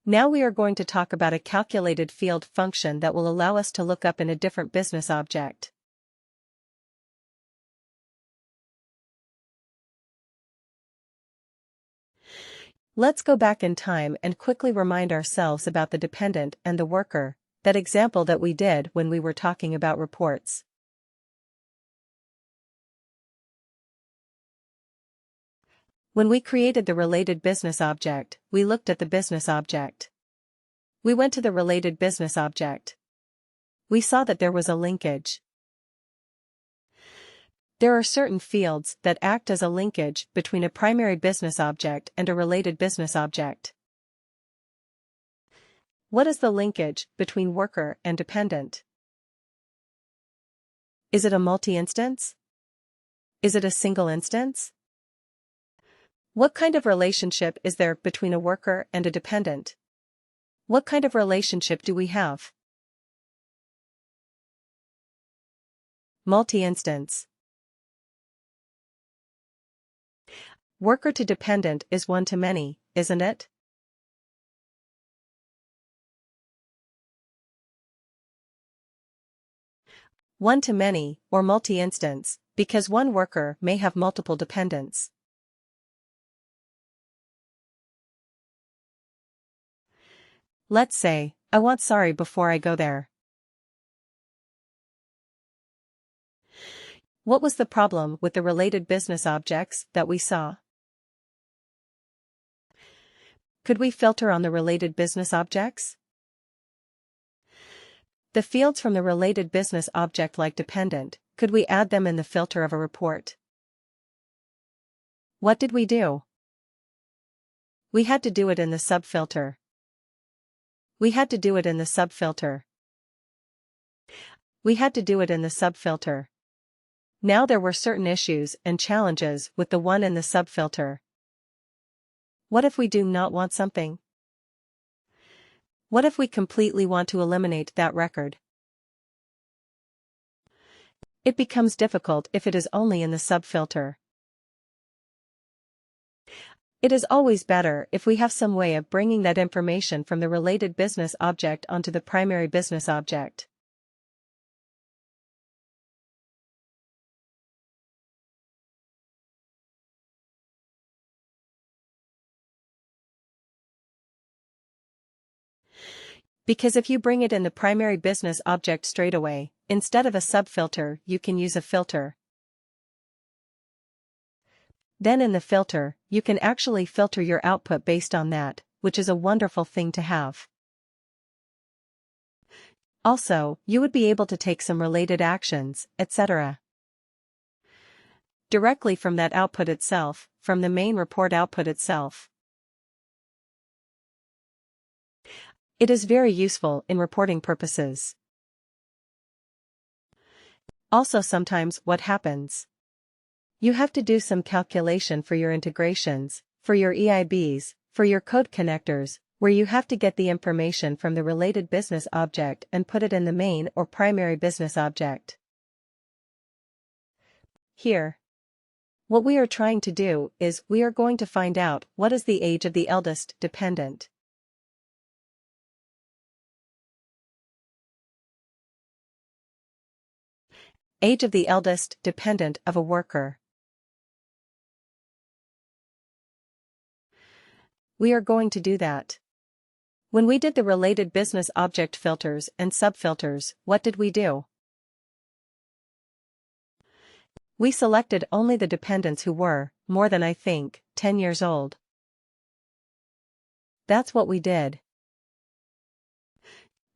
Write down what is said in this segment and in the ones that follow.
Now we are going to talk about a calculated field function that will allow us to look up in a different business object. Let's go back in time and quickly remind ourselves about the dependent and the worker, that example that we did when we were talking about reports. When we created the related business object, we looked at the business object. We went to the related business object. We saw that there was a linkage. There are certain fields that act as a linkage between a primary business object and a related business object. What is the linkage between worker and dependent? Is it a multi-instance? Is it a single instance? What kind of relationship is there between a worker and a dependent? What kind of relationship do we have? Multi-instance. Worker to dependent is one to many, isn't it? One to many, or multi-instance, because one worker may have multiple dependents. Let's say, I want sorry before I go there. What was the problem with the related business objects that we saw? Could we filter on the related business objects? The fields from the related business object like dependent, could we add them in the filter of a report? What did we do? We had to do it in the subfilter. We had to do it in the subfilter. We had to do it in the subfilter. Now there were certain issues and challenges with the one in the subfilter. What if we do not want something? What if we completely want to eliminate that record? It becomes difficult if it is only in the subfilter. It is always better if we have some way of bringing that information from the related business object onto the primary business object. Because if you bring it in the primary business object straight away, instead of a subfilter, you can use a filter. Then in the filter, you can actually filter your output based on that, which is a wonderful thing to have. Also, you would be able to take some related actions, etc. directly from that output itself, from the main report output itself. It is very useful in reporting purposes. Also sometimes what happens? You have to do some calculation for your integrations, for your EIBs, for your code connectors, where you have to get the information from the related business object and put it in the main or primary business object. Here, what we are trying to do is we are going to find out what is the age of the eldest dependent. Age of the eldest dependent of a worker. We are going to do that. When we did the related business object filters and subfilters, what did we do? We selected only the dependents who were, more than 10 years old. That's what we did.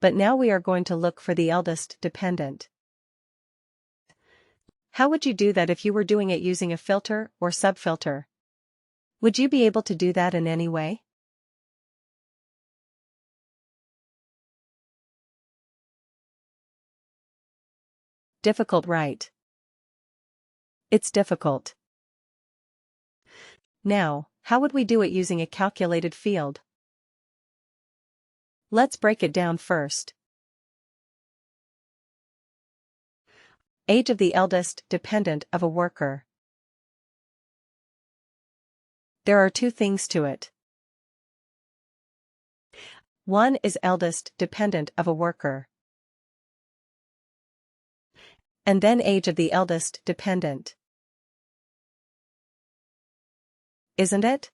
But now we are going to look for the eldest dependent. How would you do that if you were doing it using a filter or subfilter? Would you be able to do that in any way? Difficult, right? It's difficult. Now, how would we do it using a calculated field? Let's break it down first. Age of the eldest dependent of a worker. There are two things to it. 1 is eldest dependent of a worker. And then age of the eldest dependent. Isn't it?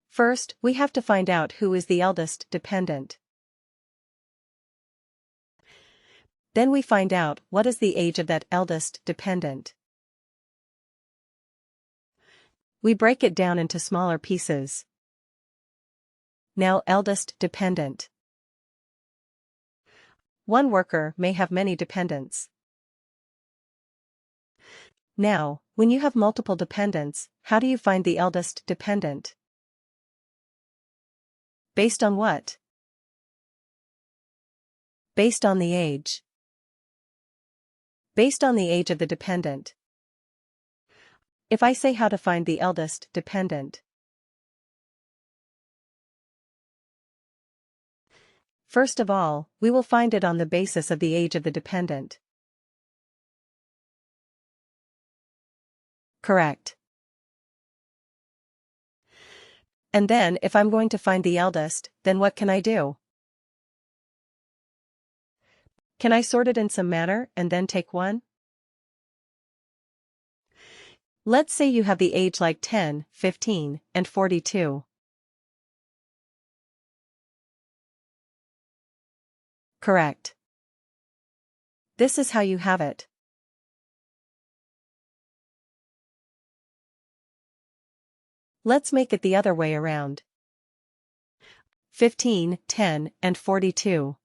First, we have to find out who is the eldest dependent. Then we find out what is the age of that eldest dependent. We break it down into smaller pieces. Now eldest dependent. One worker may have many dependents. Now, when you have multiple dependents, how do you find the eldest dependent? Based on what? Based on the age. Based on the age of the dependent. If I say how to find the eldest dependent. First of all, we will find it on the basis of the age of the dependent. Correct. And then if I'm going to find the eldest, then what can I do? Can I sort it in some manner and then take one? Let's say you have the age like 10, 15, and 42. Correct. This is how you have it. Let's make it the other way around. 15, 10, and 42.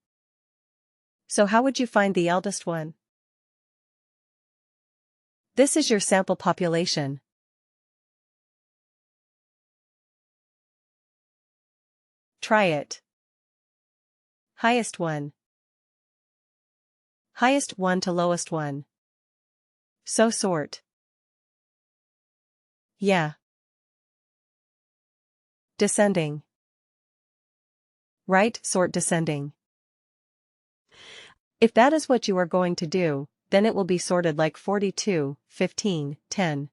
So how would you find the eldest one? This is your sample population. Try it. Highest one. Highest one to lowest one. So sort. Yeah. Descending. Right, sort descending. If that is what you are going to do, then it will be sorted like 42, 15, 10.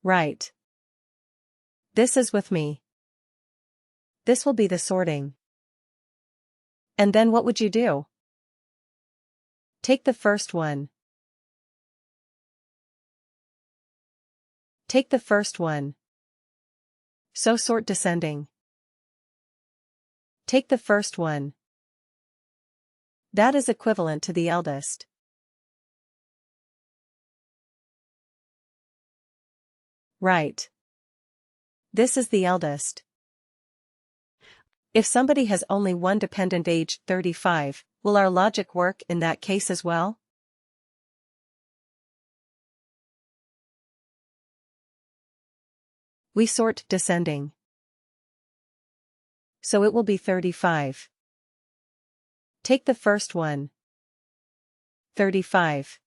Right. This is with me. This will be the sorting. And then what would you do? Take the first one. Take the first one. So sort descending. Take the first one. That is equivalent to the eldest. Right. This is the eldest. If somebody has only one dependent age 35, will our logic work in that case as well? We sort descending. So it will be 35. Take the first one. 35.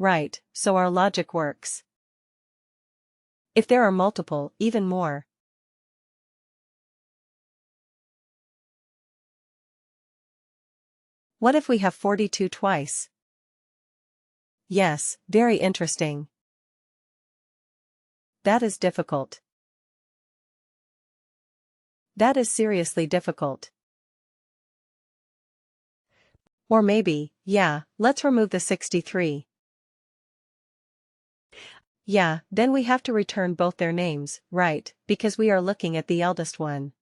Right, so our logic works. If there are multiple, even more. What if we have 42 twice? Yes, very interesting. That is difficult. That is seriously difficult. Or maybe, yeah, let's remove the 63. Yeah, then we have to return both their names, right, because we are looking at the eldest one.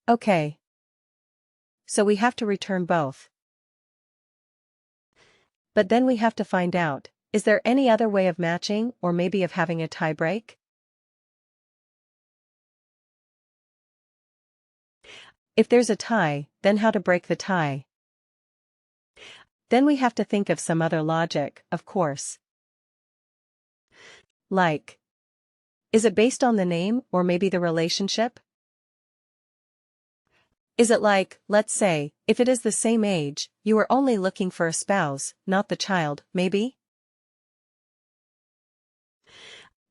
Okay. So we have to return both. But then we have to find out, is there any other way of matching or maybe of having a tie break? If there's a tie, then how to break the tie? Then we have to think of some other logic, of course. Like, is it based on the name or maybe the relationship? Is it like, let's say, if it is the same age, you are only looking for a spouse, not the child, maybe?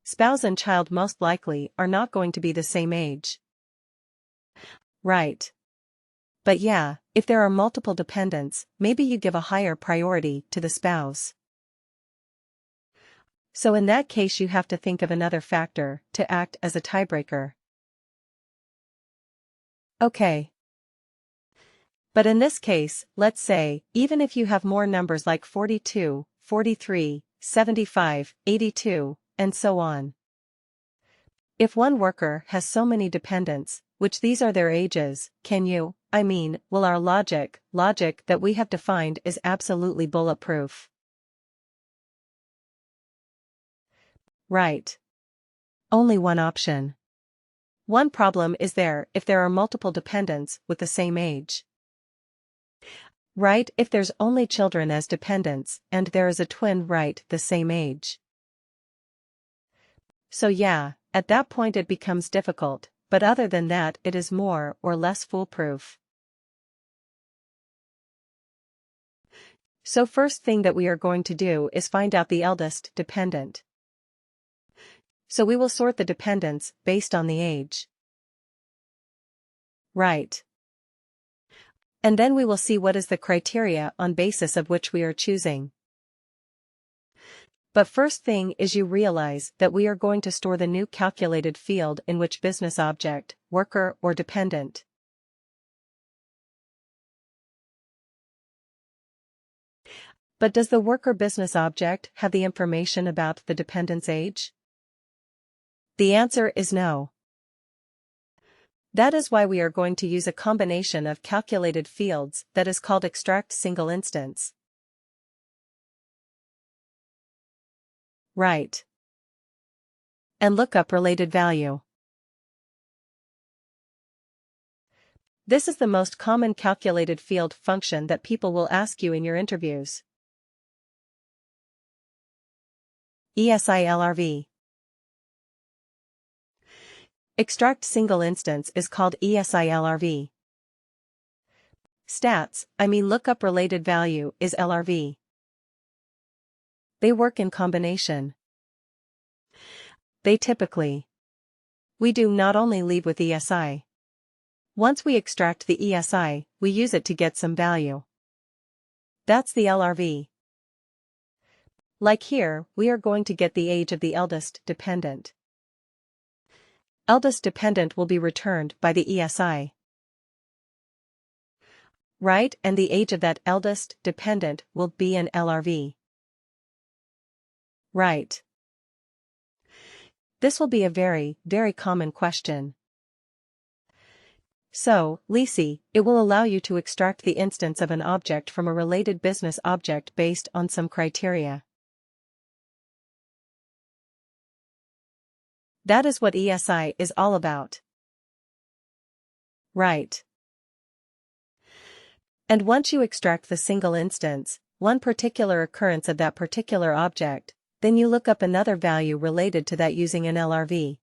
Spouse and child most likely are not going to be the same age. Right. But yeah, if there are multiple dependents, maybe you give a higher priority to the spouse. So in that case you have to think of another factor to act as a tiebreaker. Okay. But in this case, let's say, even if you have more numbers like 42, 43, 75, 82, and so on. If one worker has so many dependents, which these are their ages, will our logic that we have defined is absolutely bulletproof. Right. Only one option. One problem is if there are multiple dependents with the same age. Right, if there's only children as dependents, and there is a twin the same age. So yeah, at that point it becomes difficult, but other than that it is more or less foolproof. So first thing that we are going to do is find out the eldest dependent. So we will sort the dependents based on the age. Right. And then we will see what is the criteria on basis of which we are choosing. But first thing is you realize that we are going to store the new calculated field in which business object, worker or dependent. But does the worker business object have the information about the dependent's age? The answer is no. That is why we are going to use a combination of calculated fields that is called extract single instance. Right. And lookup related value. This is the most common calculated field function that people will ask you in your interviews. ESILRV. Extract single instance is called ESILRV. Lookup related value is LRV. They work in combination. They typically. We do not only leave with ESI. Once we extract the ESI, we use it to get some value. That's the LRV. Like here, we are going to get the age of the eldest dependent. Eldest dependent will be returned by the ESI. Right, and the age of that eldest dependent will be an LRV. Right. This will be a very, very common question. So, Lisi, it will allow you to extract the instance of an object from a related business object based on some criteria. That is what ESI is all about. Right. And once you extract the single instance, one particular occurrence of that particular object, then you look up another value related to that using an LRV.